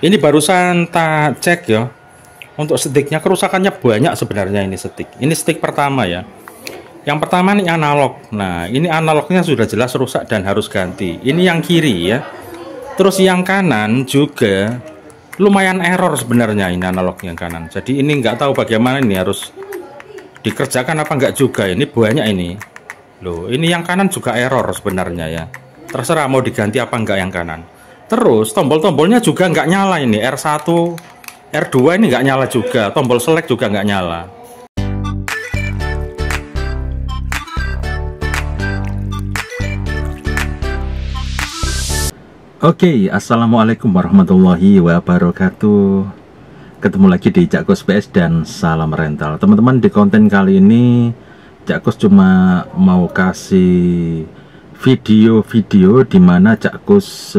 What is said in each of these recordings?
Ini barusan tak cek ya. Untuk sticknya kerusakannya banyak sebenarnya ini stick. Ini stick pertama ya. Yang pertama nih analog. Nah, ini analognya sudah jelas rusak dan harus ganti. Ini yang kiri ya. Terus yang kanan juga lumayan error sebenarnya ini analog yang kanan. Jadi ini nggak tahu bagaimana ini harus dikerjakan apa enggak juga. Ini banyak ini. Loh, ini yang kanan juga error sebenarnya ya. Terserah mau diganti apa enggak yang kanan. Terus tombol-tombolnya juga nggak nyala ini. R1, R2 ini nggak nyala juga. Tombol select juga nggak nyala. Oke, assalamualaikum warahmatullahi wabarakatuh. Ketemu lagi di Cak Kus PS dan salam rental. Teman-teman, di konten kali ini Cak Kus cuma mau kasih video-video dimana Cak Kus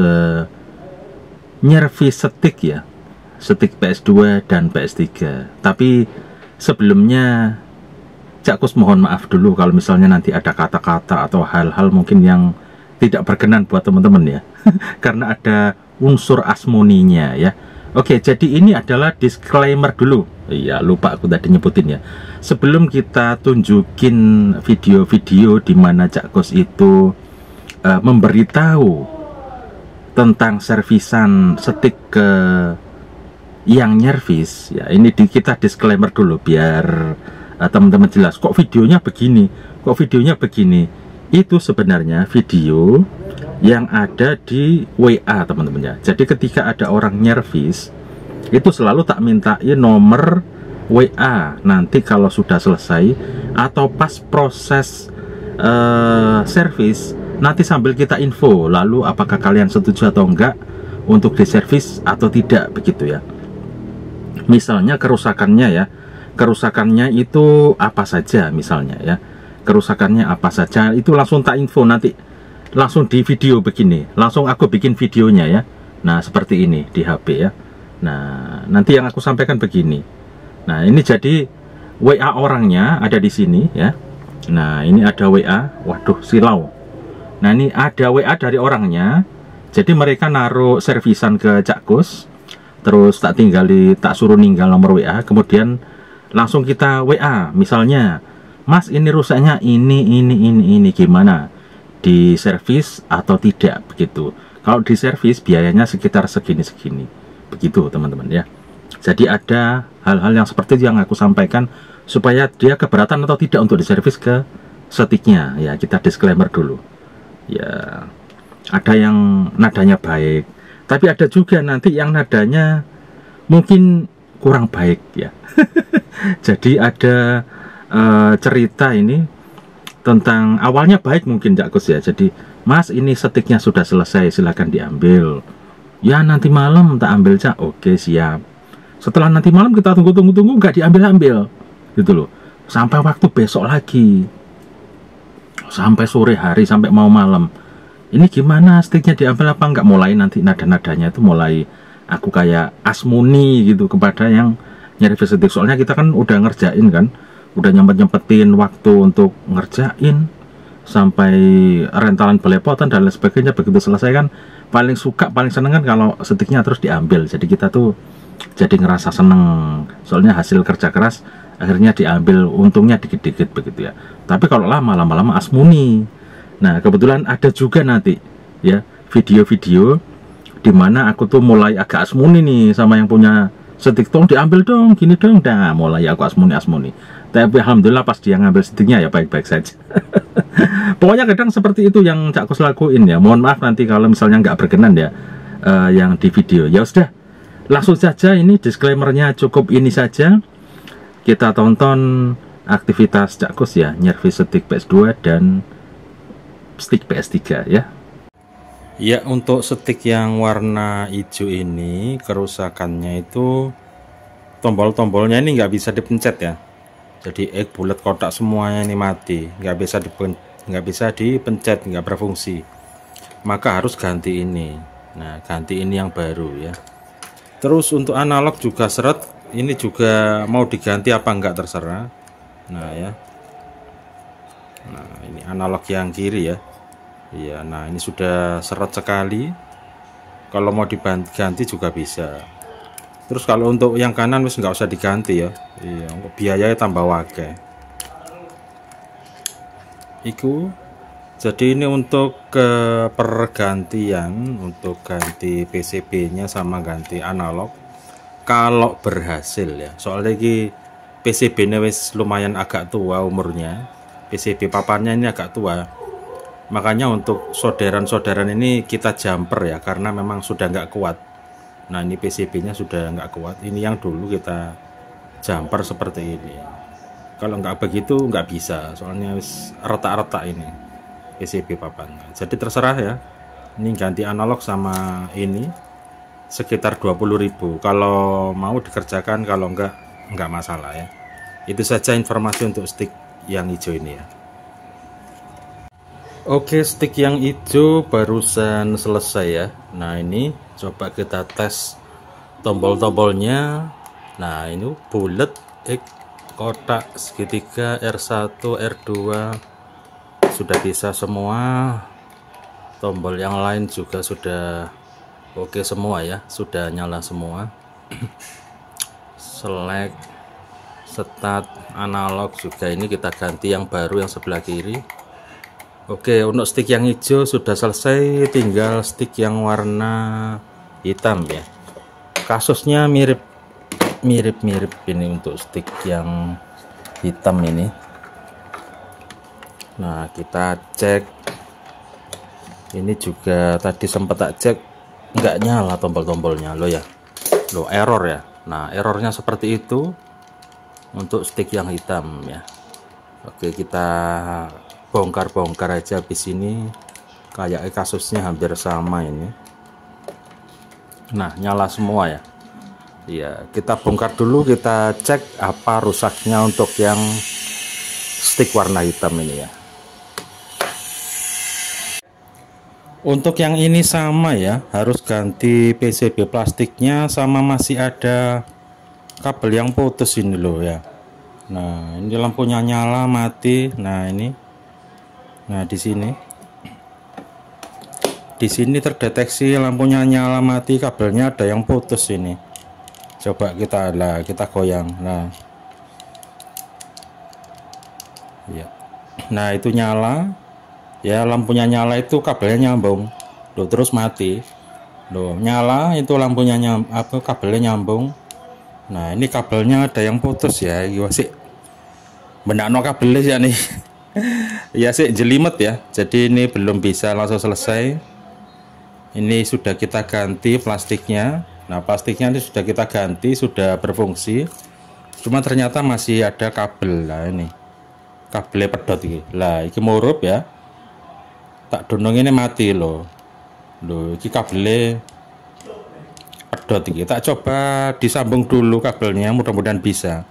nyervis stick ya, stick PS2 dan PS3. Tapi sebelumnya Cak Kus mohon maaf dulu kalau misalnya nanti ada kata-kata atau hal-hal mungkin yang tidak berkenan buat teman-teman ya. Karena ada unsur asmoninya ya. Oke, jadi ini adalah disclaimer dulu. Iya, lupa aku tadi nyebutin ya. Sebelum kita tunjukin video-video di mana Cak Kus itu memberitahu tentang servisan stick ke yang nyervis ya, ini kita disclaimer dulu biar teman-teman jelas. Kok videonya begini, kok videonya begini. Itu sebenarnya video yang ada di WA teman-teman ya. Jadi ketika ada orang nyervis itu selalu tak mintain nomor WA nanti kalau sudah selesai atau pas proses servis, nanti sambil kita info lalu apakah kalian setuju atau enggak untuk diservis atau tidak, begitu ya. Misalnya kerusakannya ya, kerusakannya itu apa saja misalnya ya, kerusakannya apa saja itu langsung tak info nanti, langsung di video begini, langsung aku bikin videonya ya. Nah seperti ini di HP ya. Nah nanti yang aku sampaikan begini. Nah ini jadi WA orangnya ada di sini ya. Nah ini ada WA, waduh silau. Nah ini ada WA dari orangnya. Jadi mereka naruh servisan ke Cak Kus, terus tak suruh ninggal nomor WA, kemudian langsung kita WA misalnya, Mas ini rusaknya ini gimana, di servis atau tidak, begitu. Kalau di servis biayanya sekitar segini begitu teman-teman ya. Jadi ada hal-hal yang seperti itu yang aku sampaikan supaya dia keberatan atau tidak untuk diservis ke sticknya ya. Kita disclaimer dulu ya. Ada yang nadanya baik, tapi ada juga nanti yang nadanya mungkin kurang baik ya. Jadi ada cerita ini tentang awalnya baik mungkin Cak Kus ya. Jadi, Mas ini sticknya sudah selesai, silahkan diambil ya, nanti malam tak ambil Cak. Oke siap. Setelah nanti malam kita tunggu nggak diambil gitu loh, sampai waktu besok lagi, sampai sore hari, sampai mau malam. Ini gimana, sticknya diambil apa enggak? Mulai nanti nada-nadanya itu mulai aku kayak asmuni gitu kepada yang nyervis stick. Soalnya kita kan udah ngerjain kan, udah nyempetin waktu untuk ngerjain sampai rentalan belepotan dan lain sebagainya. Begitu selesai kan paling suka, paling seneng kan kalau sticknya terus diambil. Jadi kita tuh jadi ngerasa seneng, soalnya hasil kerja keras akhirnya diambil, untungnya dikit-dikit begitu ya. Tapi kalau lama-lama asmuni. Nah kebetulan ada juga nanti ya video-video dimana aku tuh mulai agak asmuni nih sama yang punya stick, tolong diambil dong, gini dong. Nah mulai aku asmuni. Tapi alhamdulillah pas dia ngambil sticknya ya baik-baik saja. Pokoknya kadang seperti itu yang Cak Kus lakuin ya. Mohon maaf nanti kalau misalnya nggak berkenan ya yang di video. Ya sudah, langsung saja, ini disclaimernya cukup ini saja. Kita tonton aktivitas Cak Kus ya, nyervis stick PS2 dan stick PS3 ya. Ya, untuk stick yang warna hijau ini kerusakannya itu tombol-tombolnya ini nggak bisa dipencet ya. Jadi bulat kotak semuanya ini mati, nggak bisa dipencet, nggak berfungsi. Maka harus ganti ini. Nah ganti ini yang baru ya. Terus untuk analog juga seret, ini juga mau diganti apa enggak terserah. Nah ya, nah ini analog yang kiri ya. Iya, nah ini sudah seret sekali. Kalau mau diganti juga bisa. Terus kalau untuk yang kanan wis nggak usah diganti ya. Iya, biayanya tambah wakeh. Iku. Jadi ini untuk pergantian, untuk ganti PCB-nya sama ganti analog. Kalau berhasil ya. Soalnya ini PCB-nya wis lumayan agak tua umurnya. PCB papannya ini agak tua. Makanya untuk solderan-solderan ini kita jumper ya, karena memang sudah nggak kuat. Nah ini PCB-nya sudah nggak kuat. Ini yang dulu kita jumper seperti ini. Kalau nggak begitu nggak bisa, soalnya retak-retak ini PCB papannya. Jadi terserah ya. Ini ganti analog sama ini sekitar 20.000. Kalau mau dikerjakan, kalau nggak masalah ya. Itu saja informasi untuk stick yang hijau ini ya. Oke, stick yang hijau barusan selesai ya. Nah ini coba kita tes tombol-tombolnya. Nah ini bulat, kotak, segitiga, R1, R2 sudah bisa semua. Tombol yang lain juga sudah oke semua ya, sudah nyala semua. Select, start, analog juga ini kita ganti yang baru yang sebelah kiri. Oke, untuk stick yang hijau sudah selesai, tinggal stick yang warna hitam ya. Kasusnya mirip ini untuk stick yang hitam ini. Nah, kita cek. Ini juga tadi sempat tak cek, nggak nyala tombol-tombolnya loh ya. Loh, error ya. Nah, errornya seperti itu untuk stick yang hitam ya. Oke, kita bongkar aja habis ini. Kayak kasusnya hampir sama ini. Nah, nyala semua ya. Iya, kita bongkar dulu, kita cek apa rusaknya untuk yang stick warna hitam ini ya. Untuk yang ini sama ya, harus ganti PCB plastiknya, sama masih ada kabel yang putus ini loh ya. Nah, ini lampunya nyala mati. Nah, ini. Nah, di sini terdeteksi lampunya nyala mati, kabelnya ada yang putus ini. Coba kita goyang. Nah. Ya. Nah, itu nyala. Ya, lampunya nyala, itu kabelnya nyambung. Loh, terus mati. Loh, nyala, itu lampunya kabelnya nyambung. Nah, ini kabelnya ada yang putus ya. Iya sih. Benakno kabelnya ya nih. Ya sih jelimet ya. Jadi ini belum bisa langsung selesai. Ini sudah kita ganti plastiknya. Nah, plastiknya ini sudah kita ganti, sudah berfungsi. Cuma ternyata masih ada kabel. Lah ini. Kabelnya pedot iki. Lah, iki murup ya. Tak donong ini mati loh. Loh, iki kabelnya pedot iki. Tak coba disambung dulu kabelnya, mudah-mudahan bisa.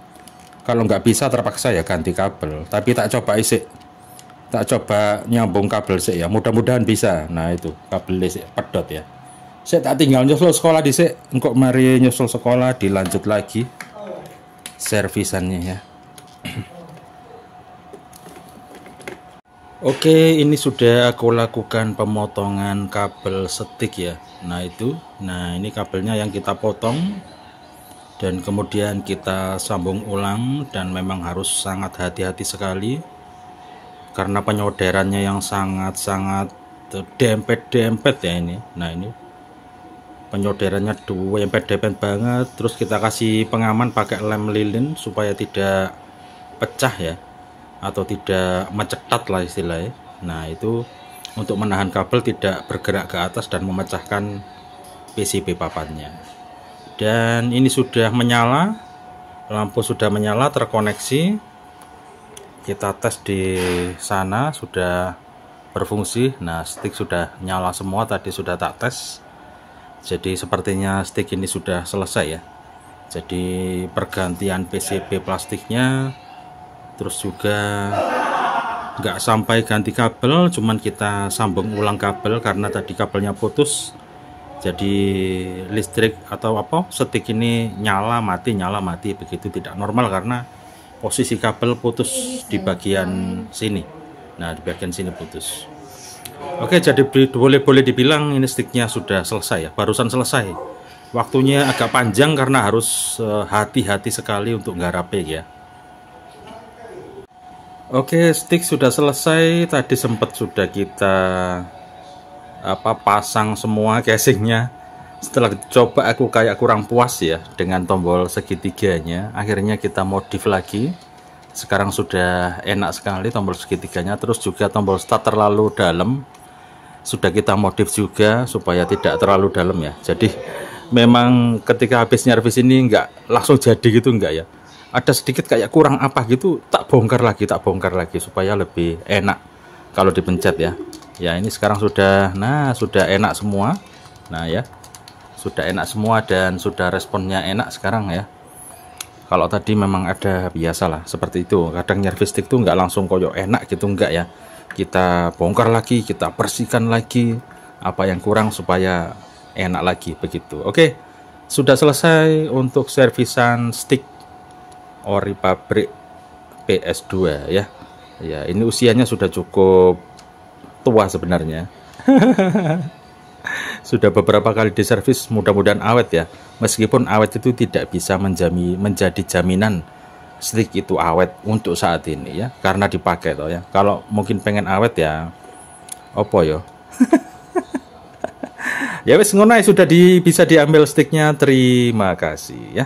Kalau nggak bisa terpaksa ya ganti kabel. Tapi tak coba nyambung kabel sih ya. Mudah-mudahan bisa. Nah itu kabel sih pedot ya. Saya tak tinggal nyusul sekolah di sih. Engkau mari nyusul sekolah dilanjut lagi servisannya ya. Oke, ini sudah aku lakukan pemotongan kabel stick ya. Nah itu, nah ini kabelnya yang kita potong. Dan kemudian kita sambung ulang, dan memang harus sangat hati-hati sekali karena penyolderannya yang sangat-sangat dempet-dempet ya ini. Nah ini penyolderannya dempet-dempet banget. Terus kita kasih pengaman pakai lem lilin supaya tidak pecah ya, atau tidak mencetat lah istilahnya. Nah itu untuk menahan kabel tidak bergerak ke atas dan memecahkan PCB papannya. Dan ini sudah menyala, lampu sudah menyala, terkoneksi. Kita tes di sana sudah berfungsi. Nah, stick sudah nyala semua, tadi sudah tak tes. Jadi sepertinya stick ini sudah selesai ya. Jadi pergantian PCB plastiknya, terus juga nggak sampai ganti kabel, cuman kita sambung ulang kabel karena tadi kabelnya putus. Jadi listrik atau stick ini nyala mati begitu, tidak normal karena posisi kabel putus di bagian sini. Nah, di bagian sini putus. Oke, jadi boleh dibilang ini sticknya sudah selesai ya, barusan selesai. Waktunya agak panjang karena harus hati-hati sekali untuk garapnya ya. Oke, stick sudah selesai. Tadi sempat sudah kita pasang semua casingnya. Setelah coba aku kayak kurang puas ya dengan tombol segitiganya. Akhirnya kita modif lagi. Sekarang sudah enak sekali tombol segitiganya. Terus juga tombol start terlalu dalam sudah kita modif juga supaya tidak terlalu dalam ya. Jadi memang ketika habis nyervis ini nggak langsung jadi gitu, enggak ya. Ada sedikit kayak kurang apa gitu, tak bongkar lagi supaya lebih enak kalau dipencet ya. Ya ini sekarang sudah, nah sudah enak semua. Nah ya, sudah enak semua dan sudah responnya enak sekarang ya. Kalau tadi memang ada biasalah seperti itu. Kadang nyervis stick tuh nggak langsung koyo enak gitu, enggak ya. Kita bongkar lagi, kita bersihkan lagi apa yang kurang supaya enak lagi begitu. Oke, sudah selesai untuk servisan stick ori pabrik PS2 ya. Ya, ini usianya sudah cukup tua sebenarnya. Sudah beberapa kali diservis, mudah-mudahan awet ya. Meskipun awet itu tidak bisa menjadi jaminan stick itu awet untuk saat ini ya, karena dipakai toh ya. Kalau mungkin pengen awet ya opo yo. Ya wes ngono sudah bisa diambil sticknya. Terima kasih ya.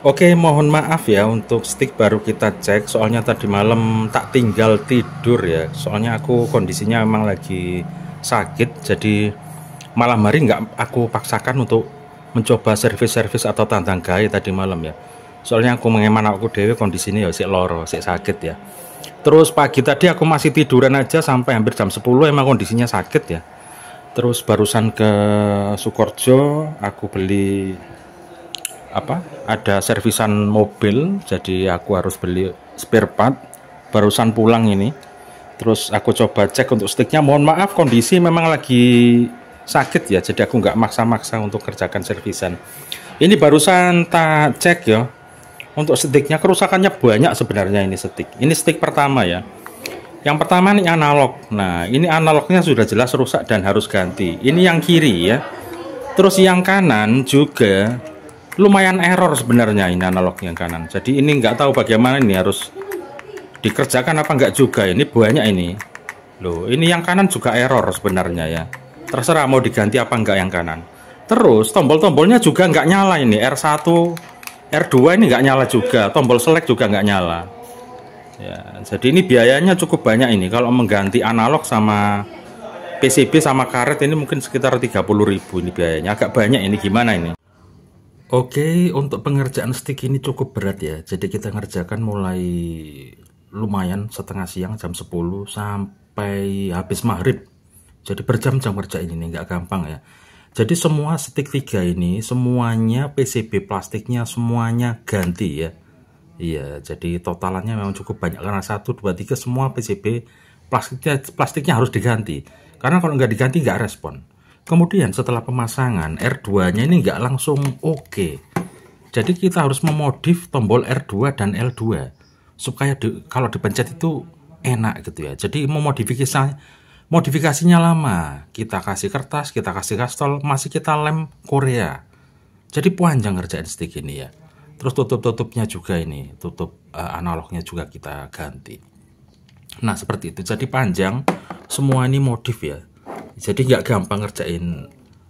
Oke, mohon maaf ya untuk stick baru kita cek, soalnya tadi malam tak tinggal tidur ya. Soalnya aku kondisinya memang lagi sakit, jadi malam hari nggak aku paksakan untuk mencoba servis-servis atau tantang gawe tadi malam ya. Soalnya aku mengeman aku dewe kondisinya ya sik loro, sik sakit ya. Terus pagi tadi aku masih tiduran aja sampai hampir jam 10, emang kondisinya sakit ya. Terus barusan ke Sukorejo aku beli ada servisan mobil, jadi aku harus beli spare part barusan pulang ini. Terus aku coba cek untuk sticknya, mohon maaf kondisi memang lagi sakit ya, jadi aku nggak maksa-maksa untuk kerjakan servisan. Ini barusan tak cek ya, untuk sticknya kerusakannya banyak sebenarnya. Ini stick pertama ya. Yang pertama nih analog. Nah ini analognya sudah jelas rusak dan harus ganti. Ini yang kiri ya. Terus yang kanan juga lumayan error sebenarnya, ini analog yang kanan. Jadi ini nggak tahu bagaimana ini harus dikerjakan apa enggak juga. Ini banyak ini loh, ini yang kanan juga error sebenarnya ya. Terserah mau diganti apa enggak yang kanan. Terus tombol-tombolnya juga nggak nyala, ini R1 R2 ini nggak nyala juga, tombol select juga nggak nyala ya. Jadi ini biayanya cukup banyak ini kalau mengganti analog sama PCB sama karet, ini mungkin sekitar 30.000 ini biayanya, agak banyak ini. Gimana ini? Oke, untuk pengerjaan stick ini cukup berat ya. Jadi kita ngerjakan mulai lumayan setengah siang jam 10 sampai habis maghrib. Jadi berjam-jam ngerjain ini, nggak gampang ya. Jadi semua stick 3 ini semuanya PCB plastiknya semuanya ganti ya. Iya, jadi totalannya memang cukup banyak karena 1, 2, 3 semua PCB plastiknya harus diganti. Karena kalau nggak diganti nggak respon. Kemudian setelah pemasangan R2-nya ini nggak langsung oke. Jadi kita harus memodif tombol R2 dan L2 supaya kalau dipencet itu enak gitu ya. Jadi modifikasinya lama. Kita kasih kertas, kita kasih kastol, masih kita lem Korea. Jadi panjang ngerjain stick ini ya. Terus tutup-tutupnya juga ini, tutup analognya juga kita ganti. Nah seperti itu. Jadi panjang, semua ini modif ya. Jadi nggak gampang ngerjain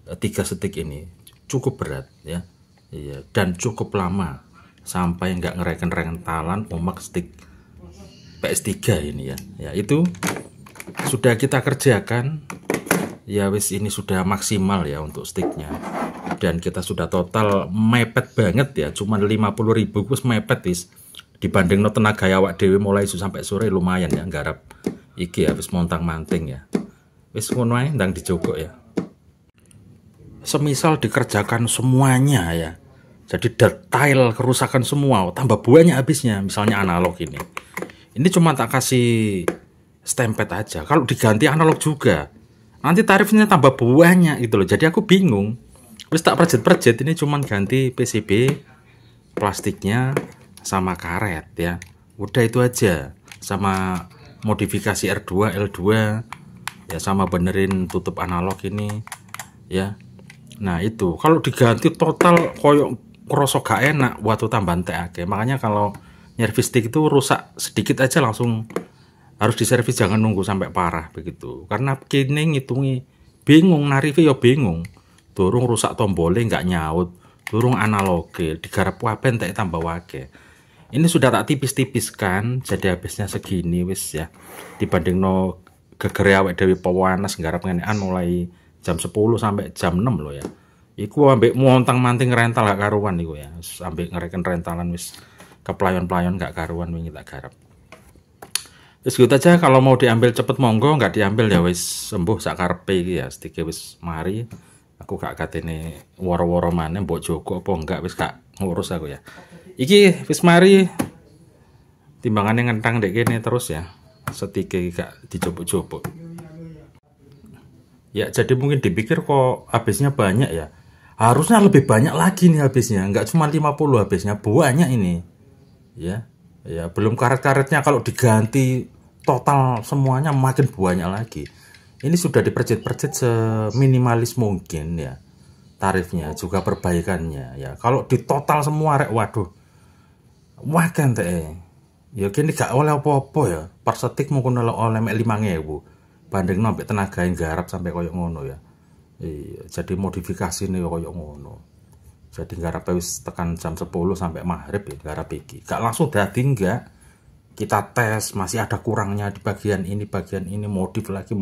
3 stick ini, cukup berat ya. Iya, dan cukup lama sampai nggak ngereken talan omak stick PS3 ini ya. Ya itu sudah kita kerjakan ya, wis ini sudah maksimal ya untuk sticknya. Dan kita sudah total mepet banget ya, cuman 50.000 wis mepet wis. Dibanding no tenaga awak dewe mulai sampai sore lumayan ya nggarap iki ya, wis montang-manting ya. Wis ngono ae ndang dijogok ya. Semisal dikerjakan semuanya ya, jadi detail kerusakan semua, tambah banyak habisnya. Misalnya analog ini cuma tak kasih stempet aja. Kalau diganti analog juga, nanti tarifnya tambah banyak gitu loh. Jadi aku bingung. Wis tak perjet ini cuman ganti PCB plastiknya sama karet ya. Udah itu aja. Sama modifikasi R2 L2 ya, sama benerin tutup analog ini ya. Nah itu kalau diganti total koyok kroso gak enak waktu tambahan TAG. Makanya kalau nyervis stick itu rusak sedikit aja langsung harus diservis, jangan nunggu sampai parah begitu. Karena kini ngitungi bingung, narifi ya bingung. Durung rusak tombolnya nggak nyaut, durung analoge digarap wapen tak tambah wake. Ini sudah tak tipis-tipiskan, jadi habisnya segini wis ya. Dibanding no gegere awake dhewe pawanas nggarap ngenekan mulai jam 10 sampai jam 6 loh ya. Iku ambek montang-manting rental gak karuan iku ya. Ambek ngereken rentalan wis keplayon-playon gak karuan wingi tak garap. Wis gitu aja, kalau mau diambil cepet monggo, nggak diambil ya wis sembuh sak karepe iki ya. Stike wis mari. Aku gak katene woro-woro maneh mbok jogo apa enggak, wis gak ngurus aku ya. Iki wis mari timbangane ngentang dek kene terus ya. Setike gak dicopok-copok. Ya jadi mungkin dipikir kok habisnya banyak ya. Harusnya lebih banyak lagi nih habisnya, nggak cuma 50 habisnya, banyak ini. Ya. Ya, belum karet-karetnya kalau diganti total semuanya makin banyak lagi. Ini sudah dipercet-percet seminimalis mungkin ya. Tarifnya juga perbaikannya ya. Kalau di total semua rek waduh. Wah kan teh. Ya kini gak oleh apa-apa ya. Per setik mungkin oleh 5.000. Banding sampai tenaga yang garap sampai koyok ngono ya. Iya, jadi modifikasi nih koyok ngono. Jadi garap wis tekan jam 10 sampai maghrib ya garap iki. Gak langsung dadi enggak. Kita tes masih ada kurangnya di bagian ini modif lagi.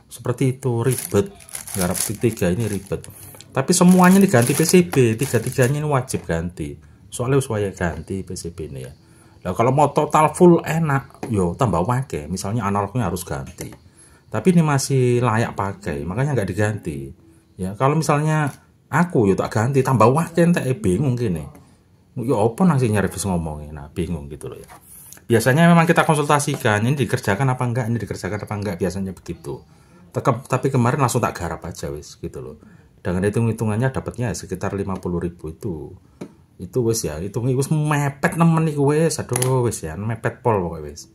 Seperti itu ribet. Garap 3 ini ribet. Tapi semuanya diganti PCB, tiga-tiganya ini wajib ganti. Soalnya uswaya ganti PCB ini ya. Nah kalau mau total full enak, yo tambah wake. Misalnya analognya harus ganti. Tapi ini masih layak pakai, makanya nggak diganti. Ya kalau misalnya aku yo tak ganti tambah wake entek bingung gini. Yo apa nang sing nyervis ngomongin, nah bingung gitu loh ya. Biasanya memang kita konsultasikan ini dikerjakan apa enggak, biasanya begitu. Tapi kemarin langsung tak garap aja wis gitu loh. Dengan hitung-hitungannya dapatnya sekitar 50.000 itu. Itu wis ya, hitung wis mepet nemen iku wis. Aduh wis ya, mepet pol pokoknya wis.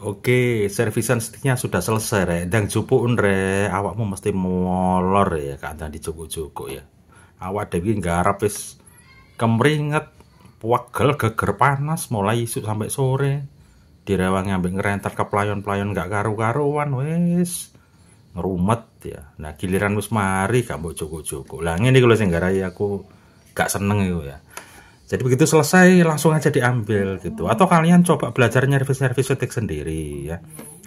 Oke, servisan sticknya sudah selesai rek. Dan jupukun rek, awakmu mesti molor ya, kadang dijukuk-jukuk ya. Awak dewi nggarap wis kemringet, pegel geger panas mulai isuk sampai sore. Direwangi ambek ngerentar ke playon-playon gak karu-karuan wis. Ngerumet ya. Nah, giliran wis mari gak mbok jukuk-jukuk. Lah ngene iki lho sing garai aku gak seneng itu ya. Jadi begitu selesai langsung aja diambil gitu. Atau kalian coba belajar nyervis-nyervis setik sendiri ya.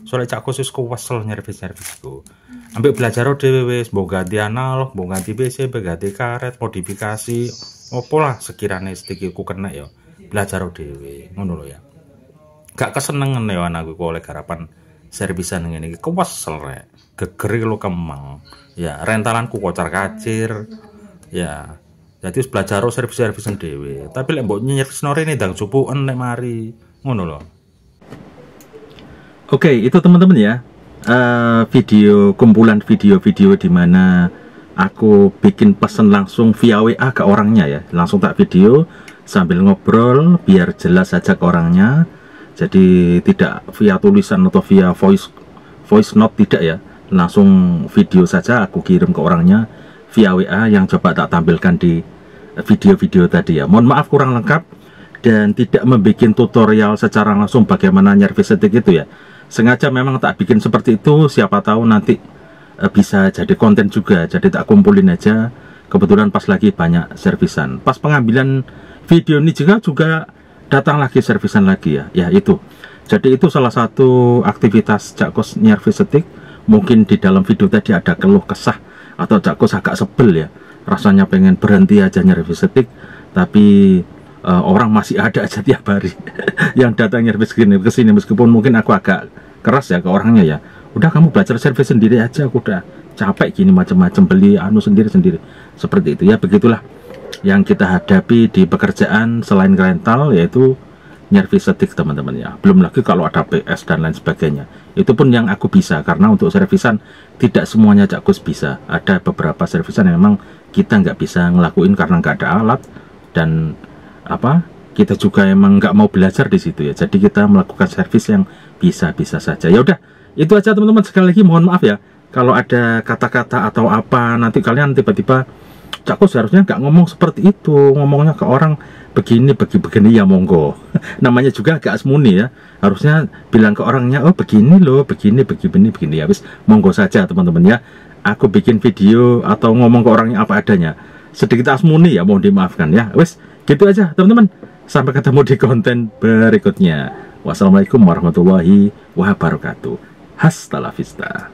Soalnya cak khusus kuwesel nyervis-nyervis itu. Ambil belajar dhewe wis, mbok ganti analog, mbok ganti PC, mbok ganti karet, modifikasi, opo lah sekiranya stikiku kena ya. Belajar dhewe, ngono lho ya. Gak kesenengan ya anakku oleh garapan servisan ngene iki. Kuwesel rek. Geger lo kemang. Ya, rentalanku kocar-kacir. Ya. Jadi harus belajar servis-servis sendiri. Tapi lek mbok nyervis nore ini ndang cupuken nek mari. Ngono loh. Oke, itu teman-teman ya. Kumpulan video-video di mana aku bikin pesan langsung via WA ke orangnya ya. Langsung tak video sambil ngobrol biar jelas saja ke orangnya. Jadi tidak via tulisan atau via voice note tidak ya. Langsung video saja aku kirim ke orangnya via WA yang coba tak tampilkan di video-video tadi ya. Mohon maaf kurang lengkap dan tidak membuat tutorial secara langsung bagaimana nyervis setik itu ya. Sengaja memang tak bikin seperti itu, siapa tahu nanti bisa jadi konten juga. Jadi tak kumpulin aja. Kebetulan pas lagi banyak servisan. Pas pengambilan video ini juga datang lagi servisan lagi ya. Ya itu. Jadi itu salah satu aktivitas Cak Kos nyervis setik. Mungkin di dalam video tadi ada keluh kesah atau Cak Kos agak sebel ya. Rasanya pengen berhenti aja nyervis setik, tapi orang masih ada aja tiap hari yang datang nyervis ke sini meskipun mungkin aku agak keras ya ke orangnya ya. Udah kamu belajar servis sendiri aja, aku udah capek gini macam-macam beli anu sendiri seperti itu ya. Begitulah yang kita hadapi di pekerjaan selain rental, yaitu nyervis setik teman-teman ya. Belum lagi kalau ada PS dan lain sebagainya. Itu pun yang aku bisa, karena untuk servisan tidak semuanya Cak Kos bisa. Ada beberapa servisan yang memang kita nggak bisa ngelakuin karena nggak ada alat dan kita juga emang nggak mau belajar di situ ya. Jadi kita melakukan servis yang bisa-bisa saja. Ya udah, itu aja teman-teman. Sekali lagi mohon maaf ya kalau ada kata-kata atau apa nanti kalian tiba-tiba, Cak Ko seharusnya nggak ngomong seperti itu, ngomongnya ke orang begini begini ya monggo. Namanya juga agak asmuni ya, harusnya bilang ke orangnya, oh begini loh, begini ya wis, monggo saja teman-teman ya. Aku bikin video atau ngomong ke orangnya apa adanya, sedikit asmuni ya, mohon dimaafkan ya. Wis, gitu aja teman-teman. Sampai ketemu di konten berikutnya. Wassalamualaikum warahmatullahi wabarakatuh. Hasta la vista.